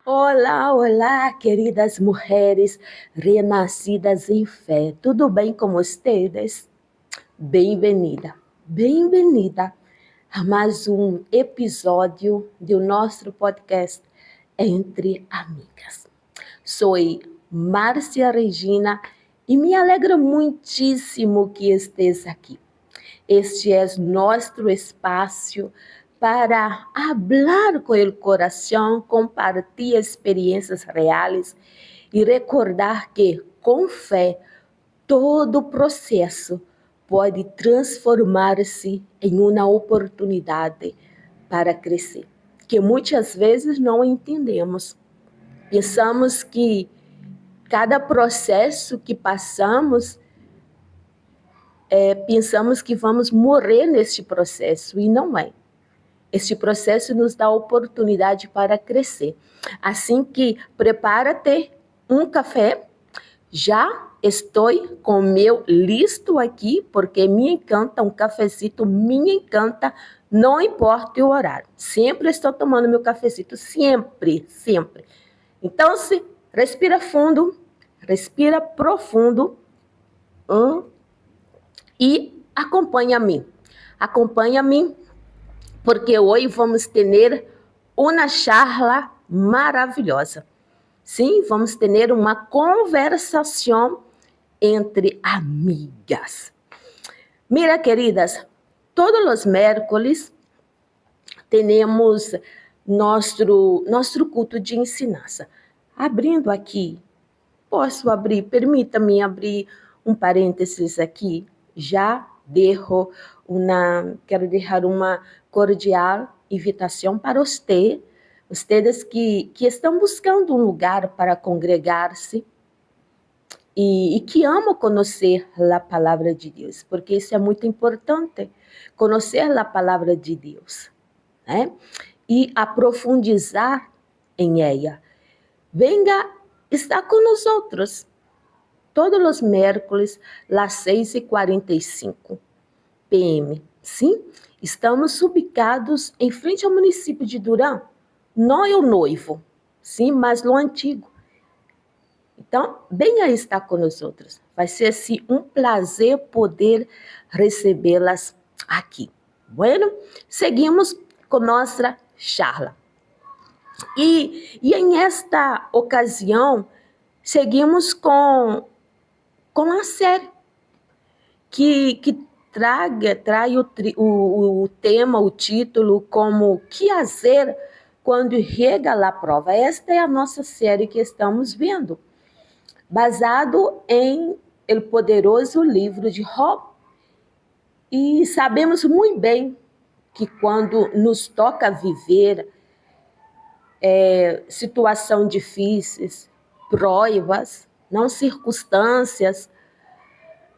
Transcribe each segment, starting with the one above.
Olá, olá, queridas mulheres renascidas em fé. Tudo bem com vocês? Bem-vinda, bem-vinda a mais um episódio do nosso podcast Entre Amigas. Sou Márcia Regina e me alegra muitíssimo que estés aqui. Este é nosso espaço para hablar com o coração, compartilhar experiências reais e recordar que, com fé, todo processo pode transformar-se em uma oportunidade para crescer, que muitas vezes não entendemos. Pensamos que cada processo que passamos pensamos que vamos morrer neste processo, e não é. Este processo nos dá oportunidade para crescer. Assim que prepara-te um café, já estou com o meu listo aqui, porque me encanta um cafecito, me encanta, não importa o horário. Sempre estou tomando meu cafecito, sempre, sempre. Então, respira fundo, respira profundo, e acompanha-me. Acompanha-me, porque hoje vamos ter uma charla maravilhosa. Sim, vamos ter uma conversação entre amigas. Mira, queridas, todos os miércoles temos nosso culto de ensinança. Abrindo aqui, posso abrir, permita-me abrir um parênteses aqui. Quero deixar uma cordial invitação para vocês que estão buscando um lugar para congregar-se e que amam conhecer a palavra de Deus, porque isso é muito importante, conhecer a palavra de Deus, né? E aprofundizar em ela. Venga estar com nós outros. Todos os miércoles, às 6h45 p.m. Sim, estamos ubicados em frente ao município de Durã. Não é o noivo, sim, mas o antigo. Então, venha estar com nós outros. Vai ser assim, um prazer poder recebê-las aqui. Bueno, seguimos com nossa charla. E em esta ocasião, seguimos com a série que trai o tema, o título, como que fazer quando chega a prova. Esta é a nossa série que estamos vendo, baseado em El Poderoso Livro de Job. E sabemos muito bem que quando nos toca viver situações difíceis, provas, não circunstâncias,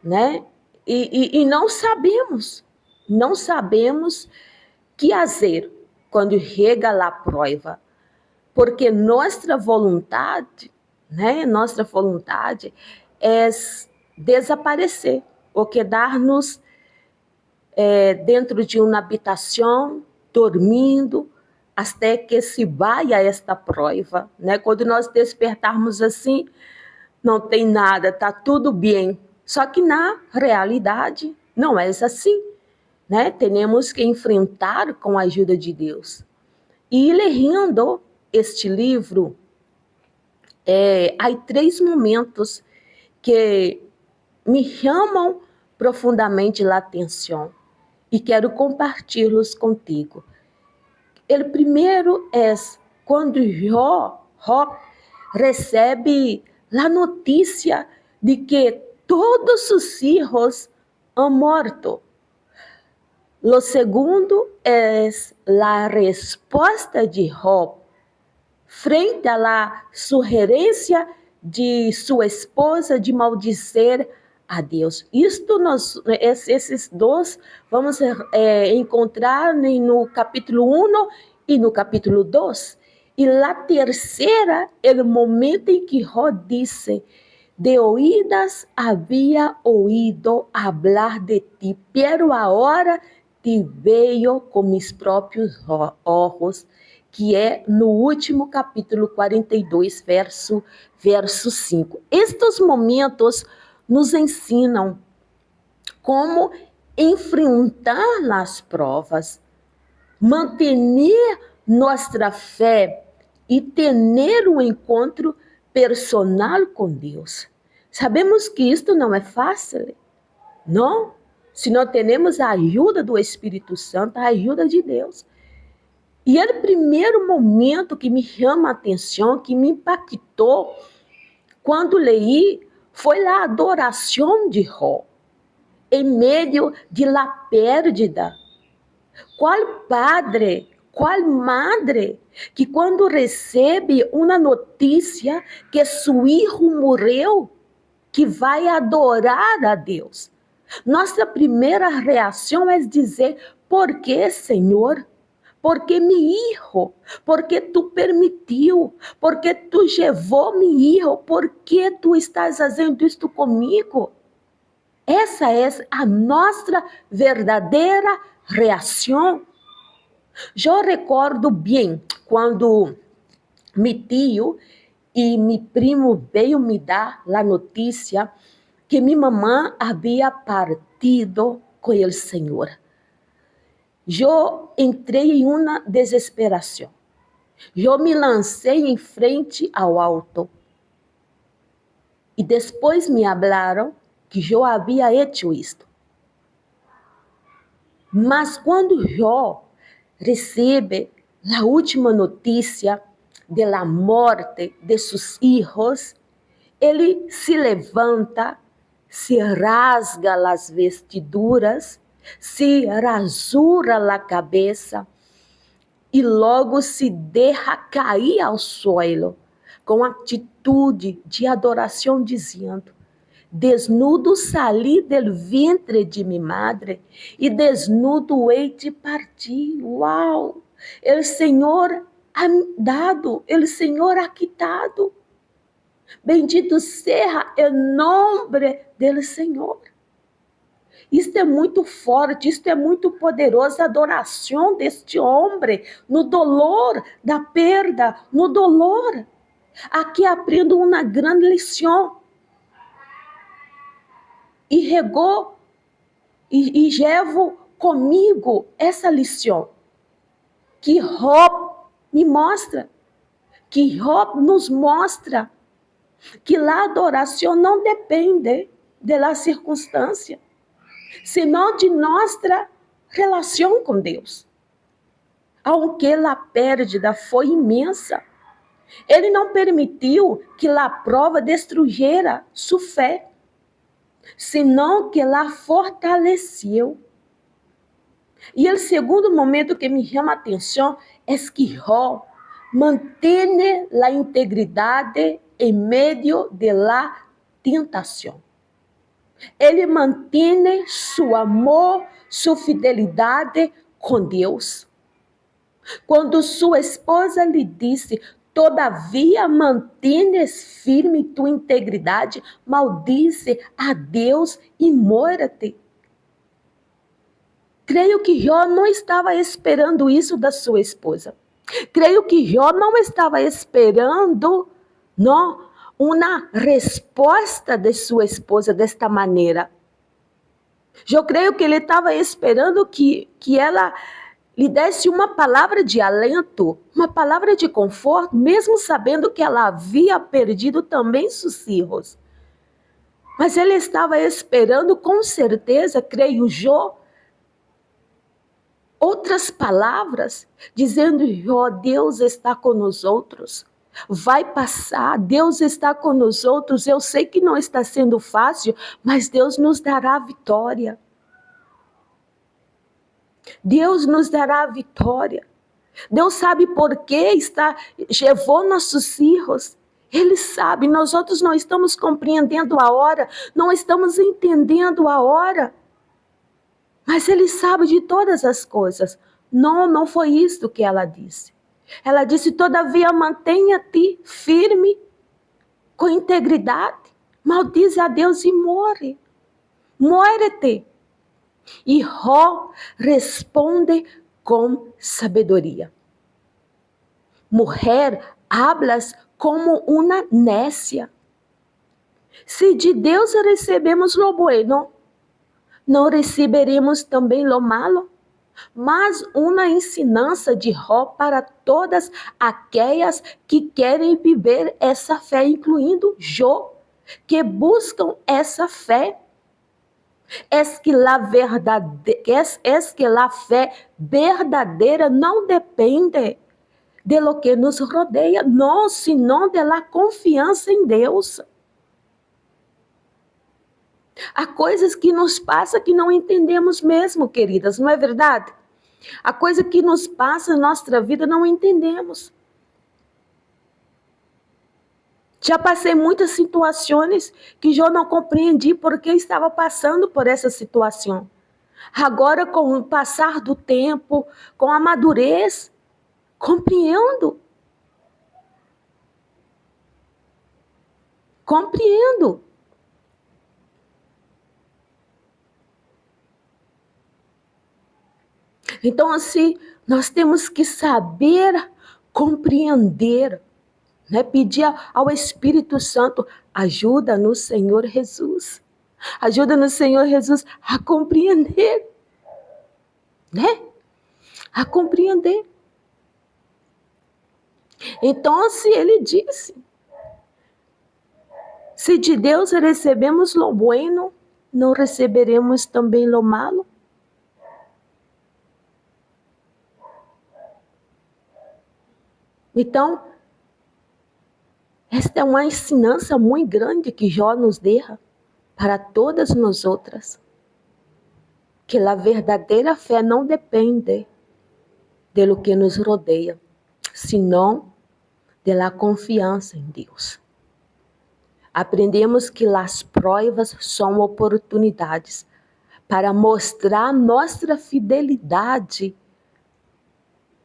né? E não sabemos que fazer quando chega a prova, porque nossa vontade é desaparecer ou quedar-nos dentro de uma habitação, dormindo, até que se vaia esta prova, né? Quando nós despertarmos assim, não tem nada, está tudo bem. Só que na realidade não é assim, né? Temos que enfrentar com a ajuda de Deus. E lendo este livro, há 3 momentos que me chamam profundamente a atenção e quero compartilhá-los contigo. O primeiro é quando Jó recebe a notícia de que todos os filhos han morto. Lo segundo é a resposta de Jó frente à sugerência de sua esposa de maldizer a Deus. Esses dois vamos encontrar no capítulo 1 e no capítulo 2. E a terceira é o momento em que Jó disse: de oídas havia oído hablar de ti, pero agora te veio com mis próprios olhos, que é no último capítulo 42, verso 5. Estes momentos nos ensinam como enfrentar as provas, manter nossa fé e ter um encontro personal com Deus. Sabemos que isto não é fácil, não? Se não temos a ajuda do Espírito Santo, a ajuda de Deus. E o primeiro momento que me chama a atenção, que me impactou, quando li, foi a adoração de Jó, em meio de la pérdida. Qual padre, qual madre, que quando recebe uma notícia que seu filho morreu, que vai adorar a Deus? Nossa primeira reação é dizer: por que, Senhor? Porque mi hijo, porque tu permitiu, porque tu levou mi hijo, porque tu estás fazendo isto comigo? Essa é a nossa verdadeira reação. Eu recordo bem quando meu tio e meu primo veio me dar a notícia que minha mamãe havia partido com o Senhor. Eu entrei em uma desesperação. Eu me lancei em frente ao alto. E depois me falaram que eu havia hecho isto. Mas quando eu recebe a última notícia da morte de seus filhos, ele se levanta, se rasga as vestiduras, se rasura a cabeça e logo se deixa cair ao suelo, com atitude de adoração, dizendo: desnudo salí del vientre de mi madre e desnudo hei de partir. Uau! O Senhor ha dado, o Senhor ha quitado. Bendito seja o nome do Senhor. Isto é muito forte, isto é muito poderoso, a adoração deste homem, no dolor da perda, no dolor. Aqui aprendo uma grande lição. E regou, e levo comigo essa lição, que Jó me mostra, que Jó nos mostra, que a adoração não depende da circunstância, senão de nossa relação com Deus. Aunque a perda foi imensa, Ele não permitiu que a prova destruíra sua fé, senão que la fortaleceu. E o segundo momento que me chama a atenção é que Jó mantém a integridade em meio de la tentação. Ele mantém seu amor, sua fidelidade com Deus. Quando sua esposa lhe disse: todavia mantens firme tua integridade, maldize a Deus e morra-te. Creio que Jó não estava esperando isso da sua esposa. Creio que Jó não estava esperando, não, uma resposta de sua esposa desta maneira. Eu creio que ele estava esperando que ela lhe desse uma palavra de alento, uma palavra de conforto, mesmo sabendo que ela havia perdido também seus filhos. Mas ele estava esperando, com certeza, creio eu, outras palavras, dizendo: ó, Deus está com nós outros, vai passar, Deus está com nós outros, eu sei que não está sendo fácil, mas Deus nos dará a vitória. Deus nos dará a vitória. Deus sabe por que levou nossos filhos. Ele sabe, nós outros não estamos compreendendo a hora, não estamos entendendo a hora. Mas Ele sabe de todas as coisas. Não foi isso que ela disse. Ela disse: todavia mantenha-te firme, com integridade, maldize a Deus e morre. Muere-te. E Jó responde com sabedoria. Mujer, hablas como uma nécia. Se de Deus recebemos lo bueno, não receberemos também lo malo? Mas uma ensinança de Jó para todas aquelas que querem viver essa fé, incluindo Jó, que buscam essa fé. Es que la fé verdadeira não depende de lo que nos rodeia, não, senão de la confiança em Deus. Há coisas que nos passam que não entendemos mesmo, queridas, não é verdade? Há coisa que nos passa na nossa vida não entendemos. Já passei muitas situações que eu não compreendi porque estava passando por essa situação. Agora, com o passar do tempo, com a madurez, compreendo. Compreendo. Então, assim, nós temos que saber compreender, né? Pedir ao Espírito Santo, ajuda-nos, Senhor Jesus. Ajuda-nos, Senhor Jesus, a compreender, né? A compreender. Então, se ele disse, se de Deus recebemos lo bueno, não receberemos também lo malo? Então, esta é uma ensinança muito grande que Jó nos deixa para todas nós outras. Que a verdadeira fé não depende de lo que nos rodeia, senão de la confiança em Deus. Aprendemos que as provas são oportunidades para mostrar nossa fidelidade,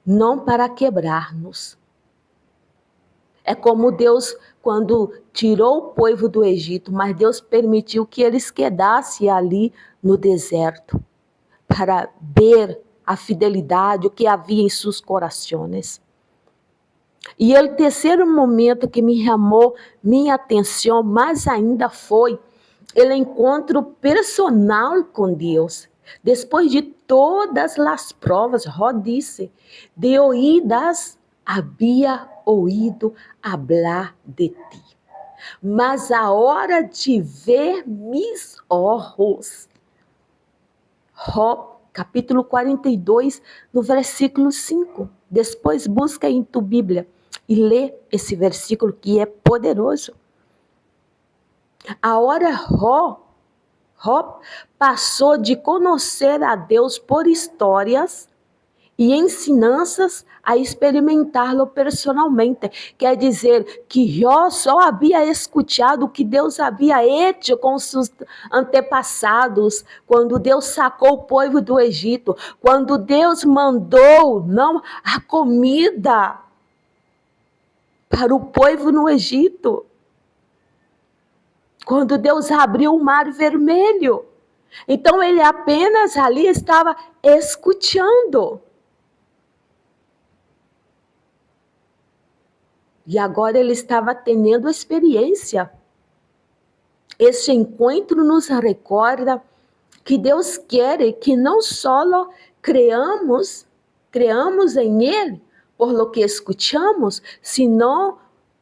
não para quebrar-nos. É como Deus, quando tirou o povo do Egito, mas Deus permitiu que eles quedassem ali no deserto, para ver a fidelidade, o que havia em seus corações. E o terceiro momento que me chamou minha atenção mais ainda foi o encontro personal com Deus. Depois de todas as provas, Jó disse, de oídas havia ouído hablar de ti, mas a hora de ver mis olhos. Jó, capítulo 42, no versículo 5. Depois busca em tu Bíblia e lê esse versículo que é poderoso. A hora Jó passou de conhecer a Deus por histórias e ensinanças a experimentá-lo personalmente. Quer dizer que Jó só havia escutado o que Deus havia feito com seus antepassados, quando Deus sacou o povo do Egito, quando Deus mandou a comida para o povo no Egito, quando Deus abriu o mar vermelho. Então ele apenas ali estava escutando. E agora ele estava tendo experiência. Este encontro nos recorda que Deus quer que não só creamos em Ele, por lo que escuchamos, sino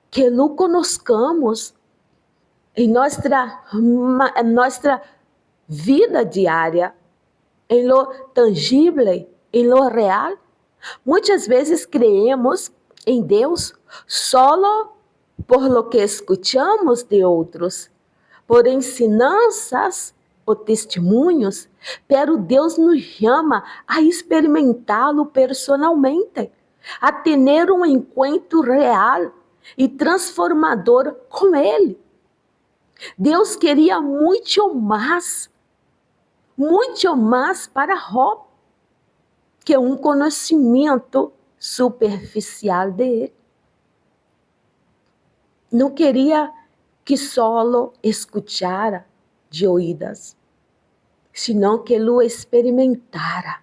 que lo conozcamos em nossa vida diária, em lo tangível, em lo real. Muitas vezes creemos em Deus solo por lo que escuchamos de outros, por ensinanças ou testemunhos, pero Deus nos chama a experimentá-lo personalmente, a ter um encontro real e transformador com Ele. Deus queria muito mais para Jó que um conhecimento superficial dele. Não queria que solo escuchara de oídas, senão que lo experimentara,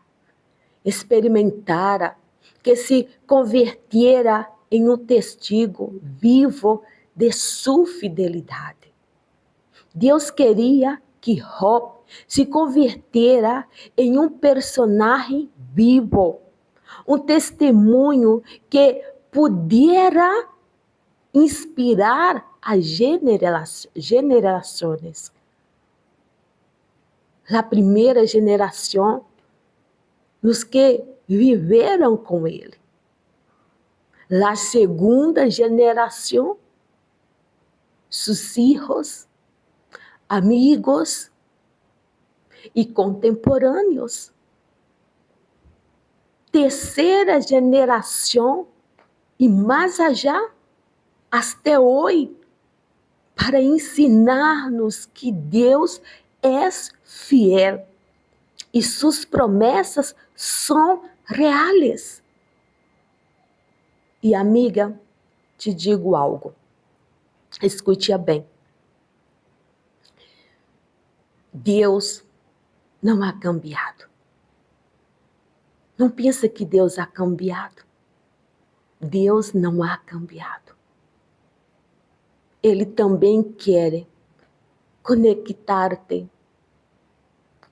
que se convirtiera em um testigo vivo de sua fidelidade. Deus queria que Job se convertera em um personagem vivo, um testemunho que pudiera inspirar as gerações. A primeira geração, os que viveram com ele. A segunda geração, seus filhos, amigos e contemporâneos. Terceira geração e mais allá, até hoje, para ensinar-nos que Deus é fiel e suas promessas são reais. E amiga, te digo algo, escute bem. Deus não ha cambiado. Não pensa que Deus ha cambiado. Deus não ha cambiado. Ele também quer conectar-te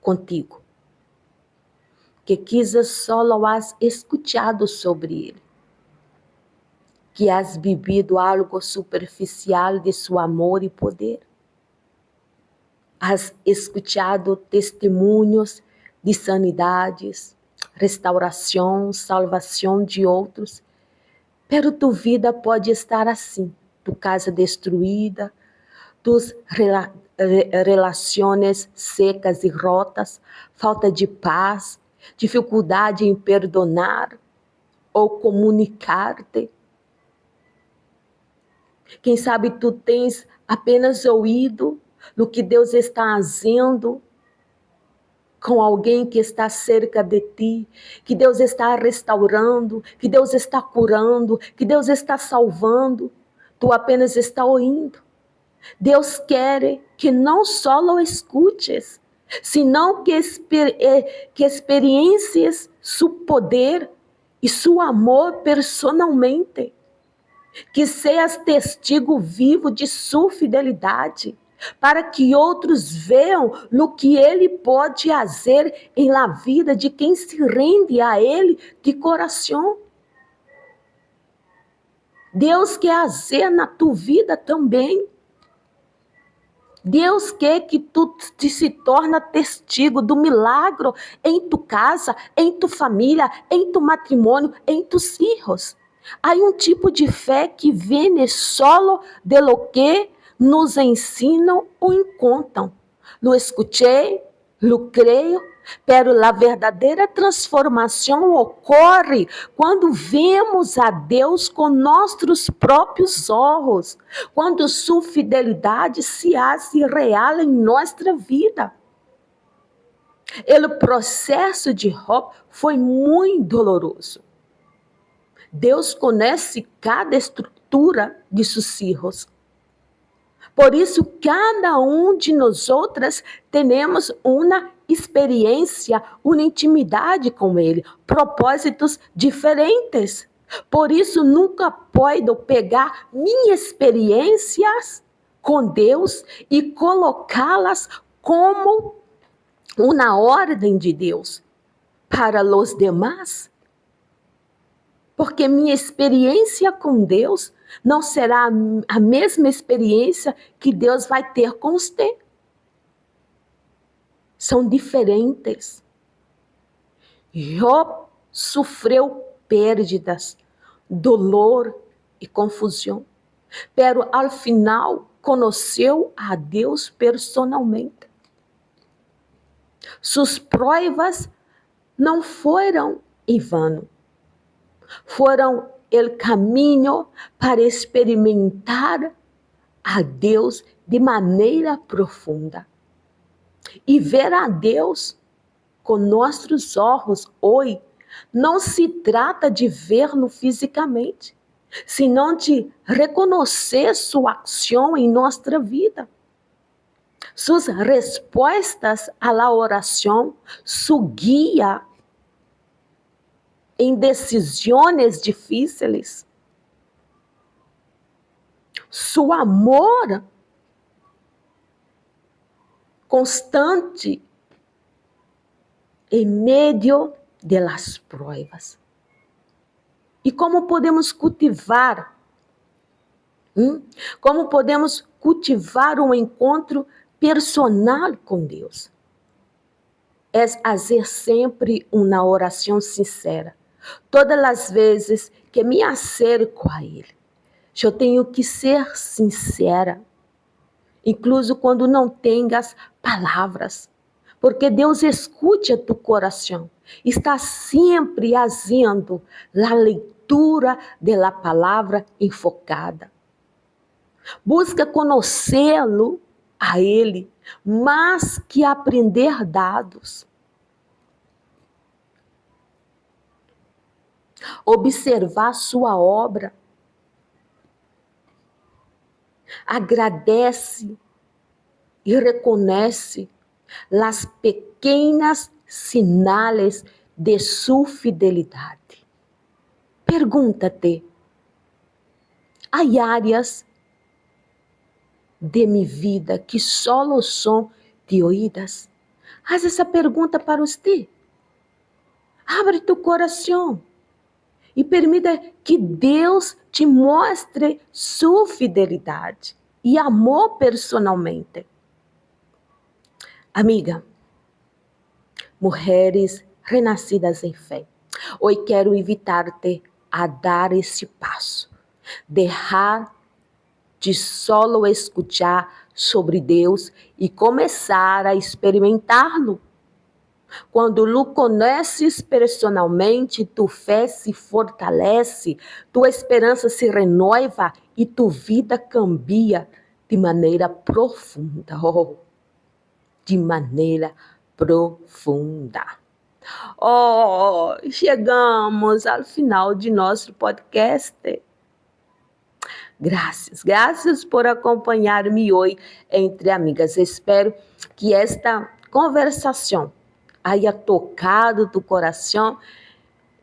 contigo. Que quizás só has escuchado sobre ele. Que has vivido algo superficial de seu amor e poder. Has escuchado testemunhos de sanidades, restauração, salvação de outros, pero tu vida pode estar assim, tu casa destruída, tus relações secas e rotas, falta de paz, dificuldade em perdonar ou comunicar-te. Quem sabe tu tens apenas ouído no que Deus está fazendo com alguém que está cerca de ti, que Deus está restaurando, que Deus está curando, que Deus está salvando. Tu apenas está ouvindo. Deus quer que não só o escutes, senão que experiencies seu poder e seu amor personalmente. Que seas testigo vivo de sua fidelidade, para que outros vejam no que Ele pode fazer em la vida de quem se rende a Ele de coração. Deus quer fazer na tua vida também. Deus quer que tu se torne testigo do milagre em tu casa, em tu família, em tu matrimônio, em tus filhos. Há um tipo de fé que vem solo de lo que nos ensinam ou contam. Lo escutei, lo creio, pero a verdadeira transformação ocorre quando vemos a Deus com nossos próprios olhos, quando sua fidelidade se faz real em nossa vida. O processo de Job foi muito doloroso. Deus conhece cada estrutura de seus filhos. Por isso, cada de nós temos uma experiência, uma intimidade com Ele, propósitos diferentes. Por isso, nunca posso pegar minhas experiências com Deus e colocá-las como uma ordem de Deus para os demais. Porque minha experiência com Deus não será a mesma experiência que Deus vai ter com você. São diferentes. Job sofreu perdas, dolor e confusão. Pero ao final conheceu a Deus personalmente. Suas provas não foram em vão. Foram o caminho para experimentar a Deus de maneira profunda. E ver a Deus com nossos olhos hoje não se trata de vê-lo fisicamente, senão de reconhecer sua ação em nossa vida. Suas respostas à oração, sua guia em decisões difíceis, su amor constante em meio de las pruebas. E como podemos cultivar? Como podemos cultivar um encontro personal com Deus? É fazer sempre uma oração sincera. Todas as vezes que me acerco a Ele, eu tenho que ser sincera, incluso quando não tenhas palavras, porque Deus escuta tu coração, está sempre fazendo a leitura da palavra enfocada. Busca conhecê-lo a Ele, mais que aprender dados. Observar sua obra. Agradece e reconhece as pequenas sinais de sua fidelidade. Pergunta-te, há áreas de minha vida que só são de oídas? Faz essa pergunta para você. Abre tu coração e permita que Deus te mostre sua fidelidade e amor personalmente. Amiga, mulheres renascidas em fé, hoje quero invitar-te a dar esse passo, deixar de solo escutar sobre Deus e começar a experimentá-lo. Quando o conheces personalmente, tu fé se fortalece, tua esperança se renova e tu vida cambia de maneira profunda. De maneira profunda. Chegamos ao final de nosso podcast. Graças por acompanhar-me hoje entre amigas. Espero que esta conversação haya tocado tu coração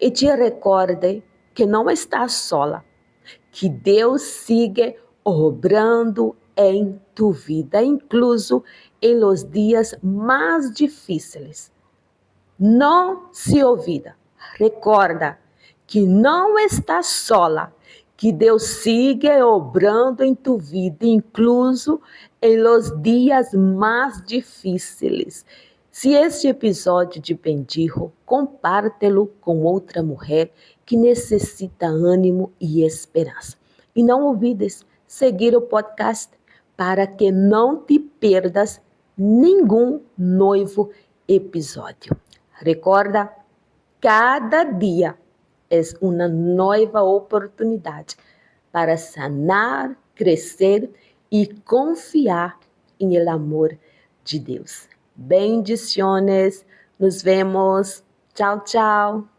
e te recorde que não estás sola, que Deus sigue obrando em tu vida, incluso em los dias mais difíceis. Não se olvida, recorda que não estás sola, que Deus sigue obrando em tu vida, incluso em los dias mais difíceis. Se este episódio te bendijo, compártelo com outra mulher que necessita ânimo e esperança. E não olvides seguir o podcast para que não te perdas nenhum novo episódio. Recorda, cada dia é uma nova oportunidade para sanar, crescer e confiar em el amor de Deus. Bendiciones, nos vemos. Tchau, tchau.